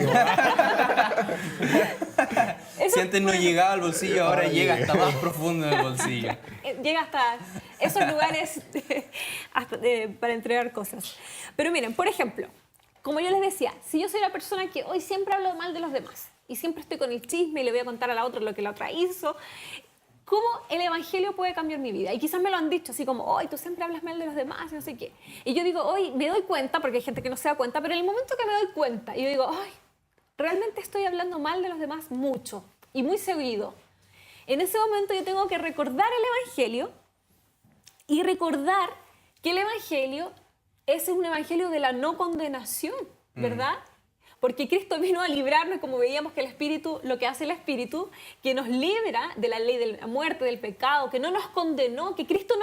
Si antes no llegaba al bolsillo, ahora llega hasta más profundo en el bolsillo. Llega hasta esos lugares para entregar cosas. Pero miren, por ejemplo, como yo les decía, si yo soy la persona que hoy siempre hablo mal de los demás y siempre estoy con el chisme y le voy a contar a la otra lo que la otra hizo, ¿cómo el Evangelio puede cambiar mi vida? Y quizás me lo han dicho así como, hoy tú siempre hablas mal de los demás y no sé qué. Y yo digo, hoy me doy cuenta, porque hay gente que no se da cuenta, pero en el momento que me doy cuenta, yo digo, ay, realmente estoy hablando mal de los demás mucho y muy seguido. En ese momento yo tengo que recordar el Evangelio y recordar que el Evangelio es un Evangelio de la no condenación, ¿verdad? Porque Cristo vino a librarnos, como veíamos que el Espíritu, lo que hace el Espíritu, que nos libra de la ley de la muerte, del pecado, que no nos condenó, que Cristo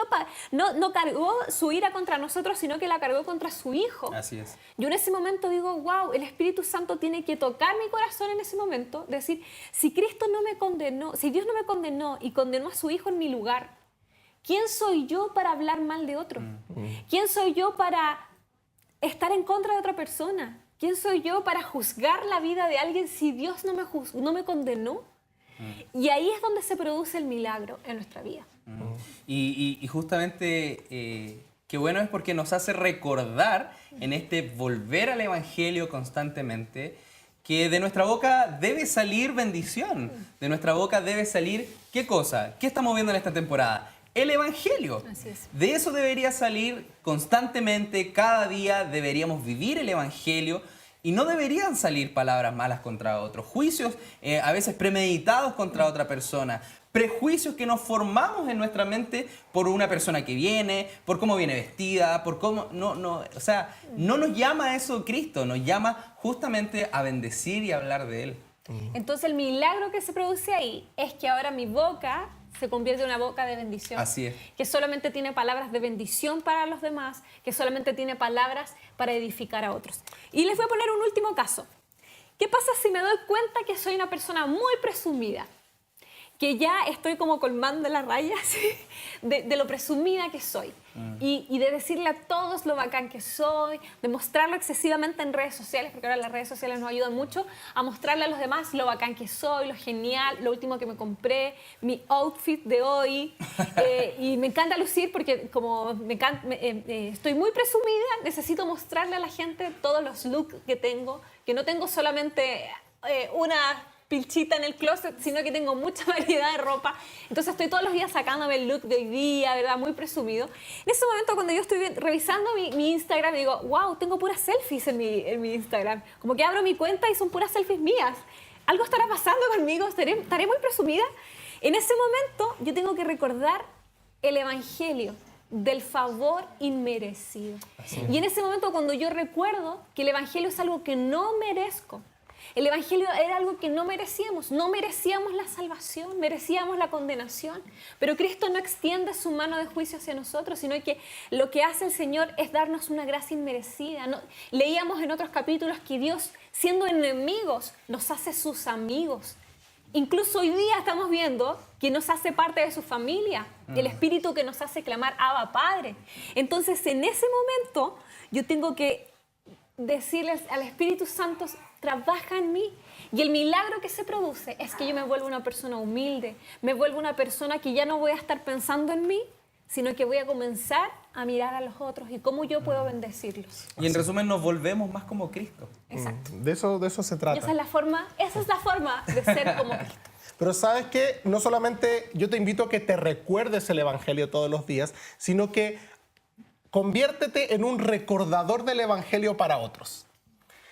no cargó su ira contra nosotros, sino que la cargó contra su Hijo. Así es. Yo en ese momento digo, wow, el Espíritu Santo tiene que tocar mi corazón en ese momento, decir, si Cristo no me condenó, si Dios no me condenó y condenó a su Hijo en mi lugar, ¿quién soy yo para hablar mal de otro? ¿Quién soy yo para estar en contra de otra persona? ¿Quién soy yo para juzgar la vida de alguien si Dios no me condenó? Y ahí es donde se produce el milagro en nuestra vida. Y justamente qué bueno es porque nos hace recordar en este volver al Evangelio constantemente que de nuestra boca debe salir bendición. De nuestra boca debe salir, ¿qué cosa? ¿Qué estamos viendo en esta temporada? El Evangelio. Así es. De eso debería salir constantemente, cada día deberíamos vivir el Evangelio y no deberían salir palabras malas contra otros, juicios a veces premeditados contra otra persona, prejuicios que nos formamos en nuestra mente por una persona que viene, por cómo viene vestida, por cómo... no nos llama a eso Cristo, nos llama justamente a bendecir y a hablar de Él. Entonces el milagro que se produce ahí es que ahora mi boca se convierte en una boca de bendición. Así es. Que solamente tiene palabras de bendición para los demás, que solamente tiene palabras para edificar a otros. Y les voy a poner un último caso. ¿Qué pasa si me doy cuenta que soy una persona muy presumida? Que ya estoy como colmando la raya ¿sí? de lo presumida que soy. Y de decirle a todos lo bacán que soy, de mostrarlo excesivamente en redes sociales, porque ahora las redes sociales nos ayudan mucho a mostrarle a los demás lo bacán que soy, lo genial, lo último que me compré, mi outfit de hoy. Y me encanta lucir porque como estoy muy presumida, necesito mostrarle a la gente todos los looks que tengo, que no tengo solamente una pilchita en el closet, sino que tengo mucha variedad de ropa. Entonces estoy todos los días sacándome el look de hoy día, ¿verdad? Muy presumido. En ese momento, cuando yo estoy revisando mi Instagram, digo, wow, tengo puras selfies en mi Instagram. Como que abro mi cuenta y son puras selfies mías. ¿Algo estará pasando conmigo? ¿Estaré muy presumida? En ese momento, yo tengo que recordar el Evangelio del favor inmerecido. Y en ese momento, cuando yo recuerdo que el Evangelio es algo que no merezco, el Evangelio era algo que no merecíamos la salvación, merecíamos la condenación, pero Cristo no extiende su mano de juicio hacia nosotros, sino que lo que hace el Señor es darnos una gracia inmerecida. Leíamos en otros capítulos que Dios, siendo enemigos, nos hace sus amigos. Incluso hoy día estamos viendo que nos hace parte de su familia, el Espíritu que nos hace clamar Abba Padre. Entonces, en ese momento, yo tengo que decirles al Espíritu Santo, trabaja en mí. Y el milagro que se produce es que yo me vuelvo una persona humilde, me vuelvo una persona que ya no voy a estar pensando en mí, sino que voy a comenzar a mirar a los otros y cómo yo puedo bendecirlos. Y en resumen nos volvemos más como Cristo. Exacto. De eso se Y trata. esa es la forma de ser como Cristo. Pero ¿sabes qué? No solamente yo te invito a que te recuerdes el Evangelio todos los días, sino que conviértete en un recordador del Evangelio para otros.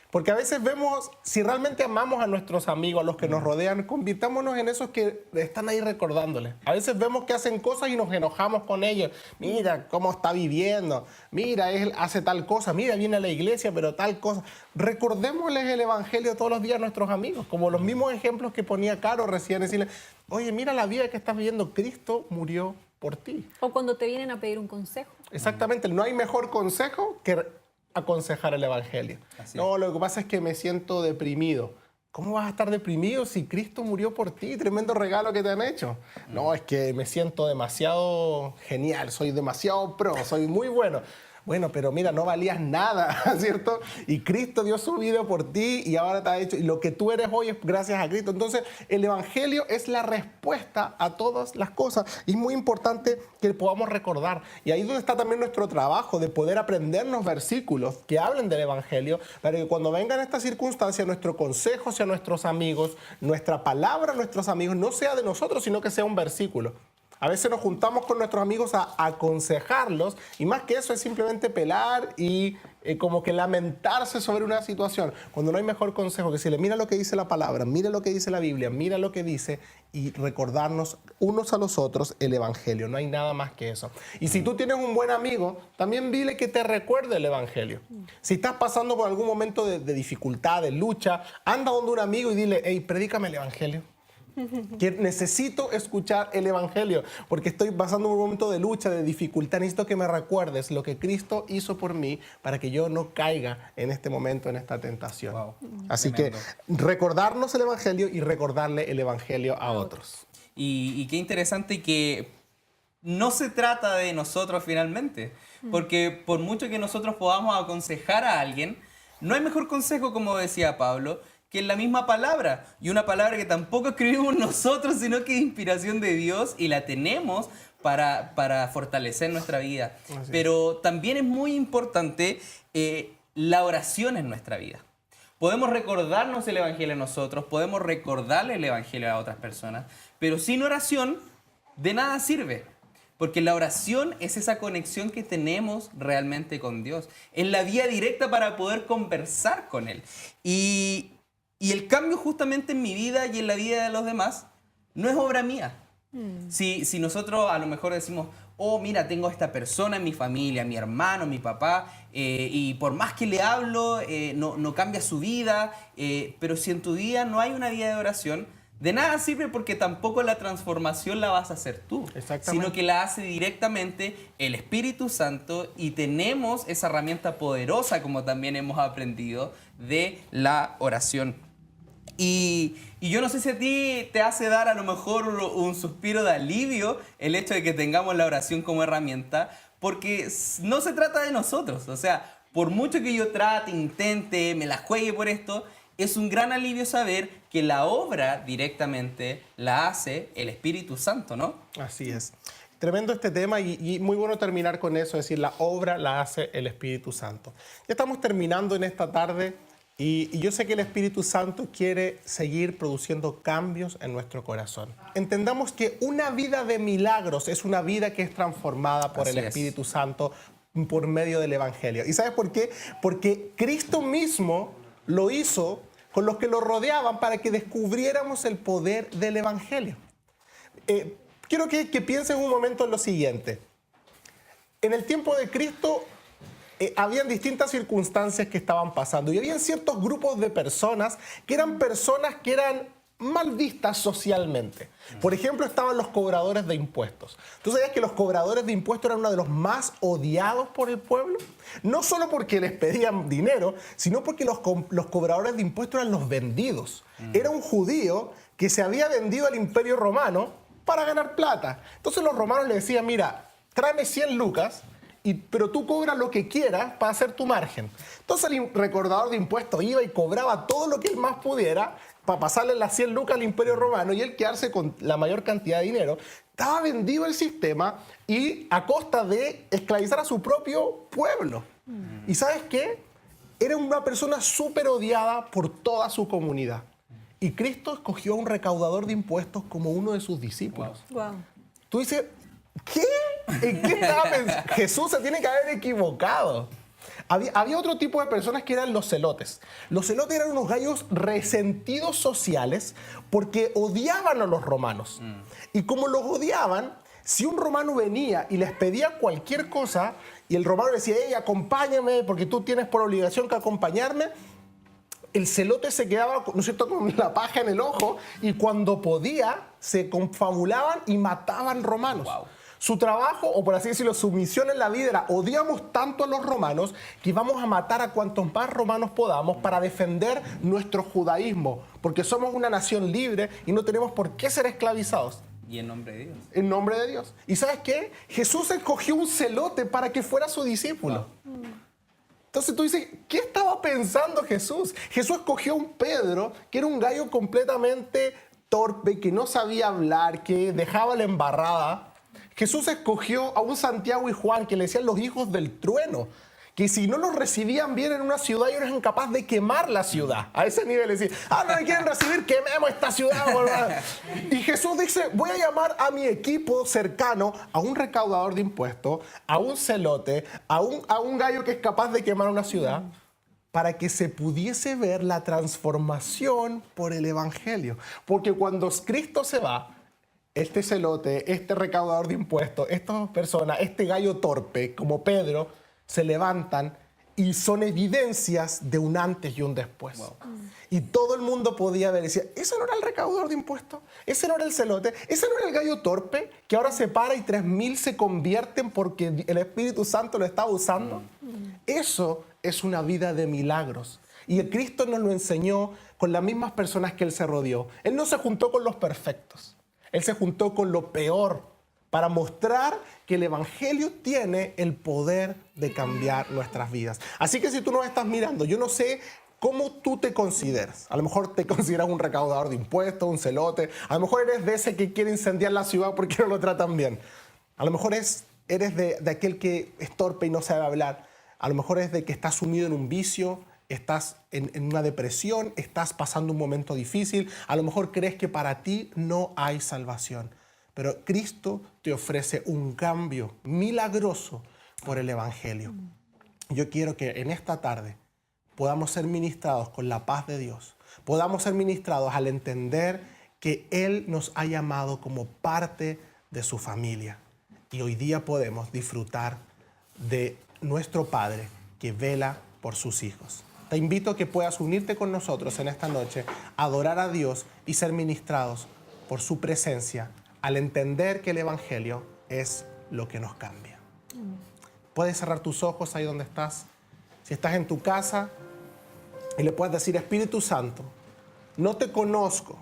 Porque a veces vemos, si realmente amamos a nuestros amigos, a los que nos rodean, convirtámonos en esos que están ahí recordándoles. A veces vemos que hacen cosas y nos enojamos con ellos. Mira cómo está viviendo, mira, él hace tal cosa, mira, viene a la iglesia, pero tal cosa. Recordémosles el Evangelio todos los días a nuestros amigos, como los mismos ejemplos que ponía Caro recién, decirle, oye, mira la vida que estás viviendo, Cristo murió por ti. O cuando te vienen a pedir un consejo. Exactamente, no hay mejor consejo que aconsejar el Evangelio. No, lo que pasa es que me siento deprimido. ¿Cómo vas a estar deprimido si Cristo murió por ti? Tremendo regalo que te han hecho. No, es que me siento demasiado genial, soy demasiado pro, soy muy bueno. Bueno, pero mira, no valías nada, ¿cierto? Y Cristo dio su vida por ti y ahora te ha hecho. Y lo que tú eres hoy es gracias a Cristo. Entonces, el Evangelio es la respuesta a todas las cosas. Y es muy importante que podamos recordar. Y ahí es donde está también nuestro trabajo, de poder aprendernos versículos que hablen del Evangelio, para que cuando vengan estas circunstancias, nuestro consejo hacia nuestros amigos, nuestra palabra a nuestros amigos, no sea de nosotros, sino que sea un versículo. A veces nos juntamos con nuestros amigos a aconsejarlos y más que eso es simplemente pelar y como que lamentarse sobre una situación. Cuando no hay mejor consejo que decirle, mira lo que dice la palabra, mira lo que dice la Biblia, mira lo que dice y recordarnos unos a los otros el Evangelio. No hay nada más que eso. Y si tú tienes un buen amigo, también dile que te recuerde el Evangelio. Si estás pasando por algún momento de dificultad, de lucha, anda donde un amigo y dile, hey, predícame el Evangelio. Que necesito escuchar el Evangelio porque estoy pasando un momento de lucha, de dificultad. Necesito que me recuerdes lo que Cristo hizo por mí para que yo no caiga en este momento, en esta tentación. Wow. Así Tremendo. que recordarnos el Evangelio y recordarle el Evangelio a otros. Y qué interesante que no se trata de nosotros finalmente, porque por mucho que nosotros podamos aconsejar a alguien, no hay mejor consejo, como decía Pablo, que es la misma palabra, y una palabra que tampoco escribimos nosotros, sino que es inspiración de Dios y la tenemos para fortalecer nuestra vida. Pero también es muy importante la oración en nuestra vida. Podemos recordarnos el Evangelio a nosotros, podemos recordarle el Evangelio a otras personas, pero sin oración de nada sirve. Porque la oración es esa conexión que tenemos realmente con Dios. Es la vía directa para poder conversar con Él. Y el cambio justamente en mi vida y en la vida de los demás no es obra mía. Si nosotros a lo mejor decimos, oh, mira, tengo a esta persona en mi familia, mi hermano, mi papá, y por más que le hablo, no cambia su vida, pero si en tu vida no hay una vida de oración, de nada sirve porque tampoco la transformación la vas a hacer tú, sino que la hace directamente el Espíritu Santo y tenemos esa herramienta poderosa, como también hemos aprendido, de la oración. Y yo no sé si a ti te hace dar a lo mejor un suspiro de alivio el hecho de que tengamos la oración como herramienta, porque no se trata de nosotros. O sea, por mucho que yo trate, intente, me la juegue por esto, es un gran alivio saber que la obra directamente la hace el Espíritu Santo, ¿no? Así es. Tremendo este tema y muy bueno terminar con eso, es decir, la obra la hace el Espíritu Santo. Ya estamos terminando en esta tarde. Y yo sé que el Espíritu Santo quiere seguir produciendo cambios en nuestro corazón. Entendamos que una vida de milagros es una vida que es transformada por el Espíritu Santo por medio del Evangelio. ¿Y sabes por qué? Porque Cristo mismo lo hizo con los que lo rodeaban para que descubriéramos el poder del Evangelio. Quiero que pienses un momento en lo siguiente. En el tiempo de Cristo, habían distintas circunstancias que estaban pasando y habían ciertos grupos de personas que eran mal vistas socialmente. Por ejemplo, estaban los cobradores de impuestos. ¿Tú sabías que los cobradores de impuestos eran uno de los más odiados por el pueblo? No solo porque les pedían dinero, sino porque los cobradores de impuestos eran los vendidos. Era un judío que se había vendido al Imperio Romano para ganar plata. Entonces los romanos le decían, mira, tráeme 100 lucas, pero tú cobras lo que quieras para hacer tu margen. Entonces el recaudador de impuestos iba y cobraba todo lo que él más pudiera para pasarle las 100 lucas al Imperio Romano y él quedarse con la mayor cantidad de dinero. estaba vendido el sistema y a costa de esclavizar a su propio pueblo. ¿Y sabes qué? Era una persona súper odiada por toda su comunidad. Y Cristo escogió a un recaudador de impuestos como uno de sus discípulos. Wow. Tú dices, ¿qué? ¿En qué estaba pensando? Jesús se tiene que haber equivocado. Había otro tipo de personas que eran los celotes. Los celotes eran unos gallos resentidos sociales porque odiaban a los romanos. Y como los odiaban, si un romano venía y les pedía cualquier cosa y el romano decía, hey, acompáñame porque tú tienes por obligación que acompañarme, el celote se quedaba, ¿no es cierto?, con la paja en el ojo y cuando podía se confabulaban y mataban romanos. Wow. Su trabajo, o por así decirlo, su misión en la vida era odiamos tanto a los romanos que vamos a matar a cuantos más romanos podamos para defender nuestro judaísmo, porque somos una nación libre y no tenemos por qué ser esclavizados. Y en nombre de Dios. En nombre de Dios. ¿Y sabes qué? Jesús escogió un celote para que fuera su discípulo. Entonces tú dices, ¿qué estaba pensando Jesús? Jesús escogió a un Pedro que era un gallo completamente torpe, que no sabía hablar, que dejaba la embarrada. Jesús escogió a un Santiago y Juan que le decían los hijos del trueno, que si no los recibían bien en una ciudad, ellos eran capaces de quemar la ciudad. A ese nivel decir, no me quieren recibir, quememos esta ciudad. Y Jesús dice, voy a llamar a mi equipo cercano, a un recaudador de impuestos, a un celote, a un gallo que es capaz de quemar una ciudad, para que se pudiese ver la transformación por el Evangelio. Porque cuando Cristo se va, este celote, este recaudador de impuestos, estas personas, este gallo torpe como Pedro, se levantan y son evidencias de un antes y un después. Wow. Y todo el mundo podía ver y decía, ¿ese no era el recaudador de impuestos? ¿Ese no era el celote? ¿Ese no era el gallo torpe que ahora se para y 3,000 se convierten porque el Espíritu Santo lo estaba usando? Eso es una vida de milagros. Y el Cristo nos lo enseñó con las mismas personas que Él se rodeó. Él no se juntó con los perfectos. Él se juntó con lo peor para mostrar que el Evangelio tiene el poder de cambiar nuestras vidas. Así que si tú nos estás mirando, yo no sé cómo tú te consideras. A lo mejor te consideras un recaudador de impuestos, un celote. A lo mejor eres de ese que quiere incendiar la ciudad porque no lo tratan bien. A lo mejor eres de aquel que es torpe y no sabe hablar. A lo mejor es de que estás sumido en un vicio, estás en una depresión, estás pasando un momento difícil. A lo mejor crees que para ti no hay salvación. Pero Cristo te ofrece un cambio milagroso por el Evangelio. Yo quiero que en esta tarde podamos ser ministrados con la paz de Dios. Podamos ser ministrados al entender que Él nos ha llamado como parte de su familia. Y hoy día podemos disfrutar de nuestro Padre que vela por sus hijos. Te invito a que puedas unirte con nosotros en esta noche, adorar a Dios y ser ministrados por su presencia al entender que el Evangelio es lo que nos cambia. Puedes cerrar tus ojos ahí donde estás. Si estás en tu casa y le puedes decir, Espíritu Santo, no te conozco,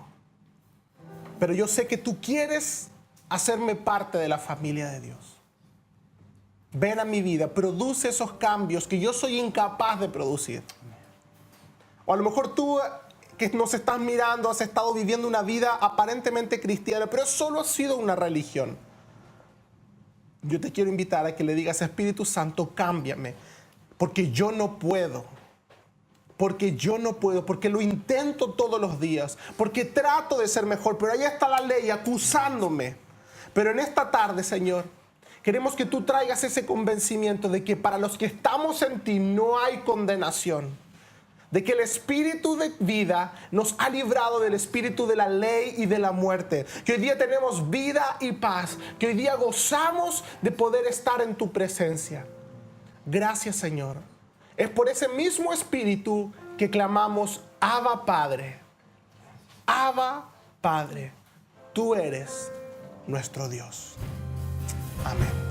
pero yo sé que tú quieres hacerme parte de la familia de Dios. Ven a mi vida, produce esos cambios que yo soy incapaz de producir. O a lo mejor tú que nos estás mirando, has estado viviendo una vida aparentemente cristiana, pero solo ha sido una religión. Yo te quiero invitar a que le digas, Espíritu Santo, cámbiame, porque yo no puedo. Porque yo no puedo, porque lo intento todos los días, porque trato de ser mejor, pero ahí está la ley acusándome. Pero en esta tarde, Señor, queremos que tú traigas ese convencimiento de que para los que estamos en ti no hay condenación. De que el espíritu de vida nos ha librado del espíritu de la ley y de la muerte. Que hoy día tenemos vida y paz. Que hoy día gozamos de poder estar en tu presencia. Gracias, Señor. Es por ese mismo espíritu que clamamos, Abba, Padre. Abba, Padre. Tú eres nuestro Dios. Amén.